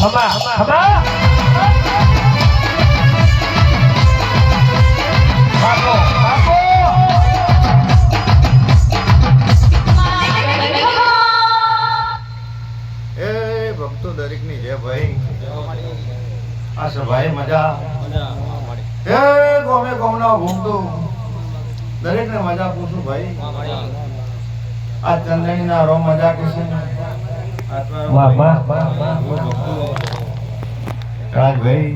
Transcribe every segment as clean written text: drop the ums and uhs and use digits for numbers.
ખમા ખમા બાપો બાપો એ ભક્તો દરેક ની જય ભાઈ આ સભાઈ મજા એ ગોમે ગોમના ઘૂમતો દરેક ને મજા પૂછું ભાઈ આ ચંદણી ના રો મજા કે છે વાહ વાહ ભાઈ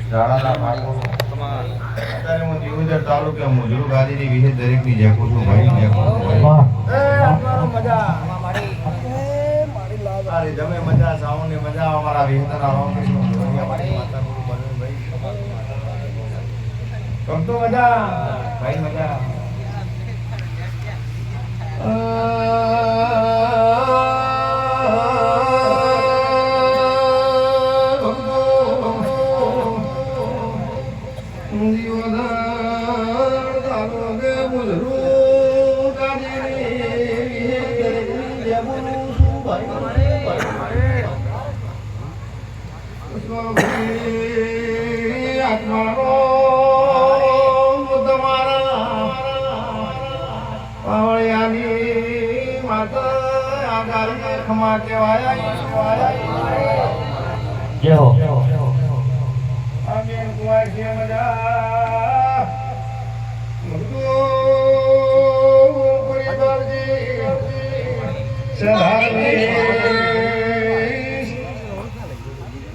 જાડાના ભાગો અત્યારે હું દીવદર તાલુકે મુજરૂ ગાદીની વિશે દરેક ની જય પૂછું ભાઈ જય પૂછું ભાઈ વાહ એ આપણાનો મજા મારી જમે મજા સાઉન્ડ ની મજા અમારા વિહતના રોમ કે માતા ગુરુ બનવું ભાઈ ગમતો મજા ભાઈ મજા જય હો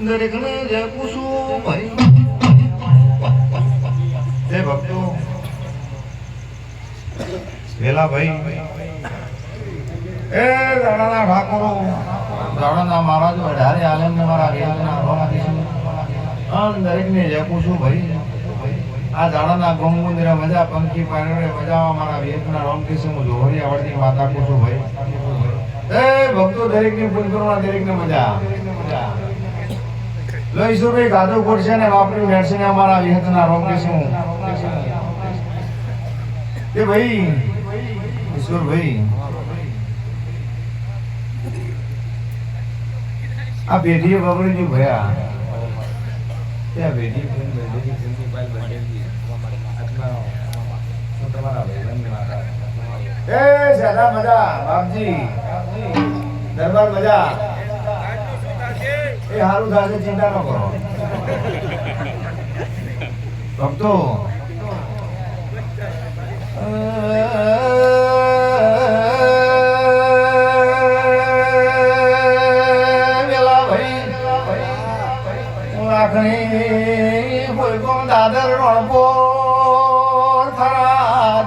દરેક ને જય પૂછું ભાઈ જય ભક્તો વેલા ભાઈ એ રાણાના ઠાકોરો રાણાના મહારાજ વઢારે આલમ ને મારા વેલના રોમાંથી અન દરેક ને જય પૂછું ભાઈ આ જાડાના ગોમગુંદરે મજા પંખી પારણે મજાવા મારા વેલના રોમથી હું જોહરી આવડતી માતા પૂછું ભાઈ એ ભક્તો દરેક ની પૂન કરવા દરેક ને મજા લો ઈશ્વરભાઈ ગાદો પડશે ને વાપરી મેળશે ને અમારા વિહતના રોમ કે શું એ ભાઈ ઈશ્વરભાઈ આ બેટીએ બગડી ગયું ભયા ત્યાં બેટી એ સાદા મજા બાપજી દરબાર મજા એ હારું થશે ચિંતા ન કરો ભક્તો દાદર રણપોર થરાદ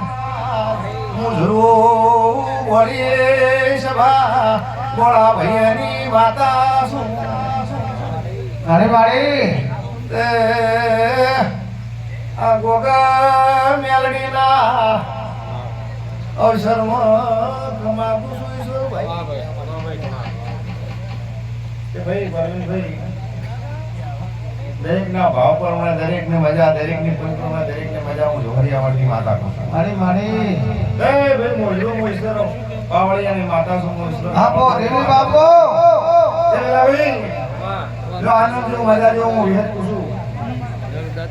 મુજરું વળી સભા ગોળા ભૈયાની માતા શું અરે બાળી આ ગોગા મેલડીના અવસરમાં કમાવું છું ભાઈ ભાઈ દરેક ના ભાવ પર દરેક ને મજા દરેક ની પંચમાં દરેક ને મજા હું જોહરી આવડતી માતા કહું મારી મારી એ ભાઈ મોજલો મોઈસરો પાવળિયાની માતા છું મોઈસરો આપો રેલી બાપો ચલા ભાઈ જો આનંદ જો મજા જો હું વિહત પૂછું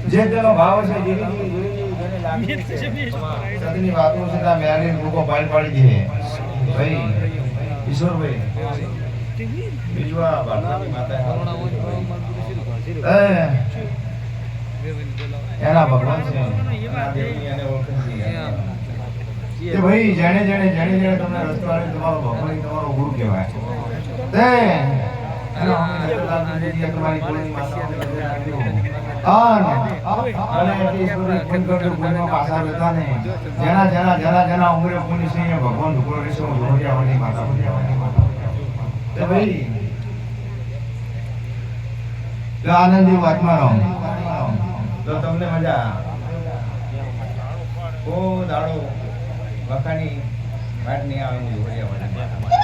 જે તેનો ભાવ છે જેવી જેને લાગે છે સદની વાતો છે તા મેરી લોકો પાડી દે ભાઈ ઈશ્વરભાઈ બીજવા ભારતની માતા એના ભગવાન છે એ ભાઈ જેણે જેણે તમને રસ્તો આપ્યો તમારો ભગવાન તમારો ગુરુ કહેવાય તે એનો તમારી કોઈની માતા જેના ઉમરે પુણ્ય છે ભગવાન ઢુકડો રહેશે હું જોડિયાવાળી માતા તે ભાઈ તો આનંદી વાતમાં રહો તો તમને મજા ઓ દાડો વખાણી વાટ નહીં આવે હું જોડિયાવાળી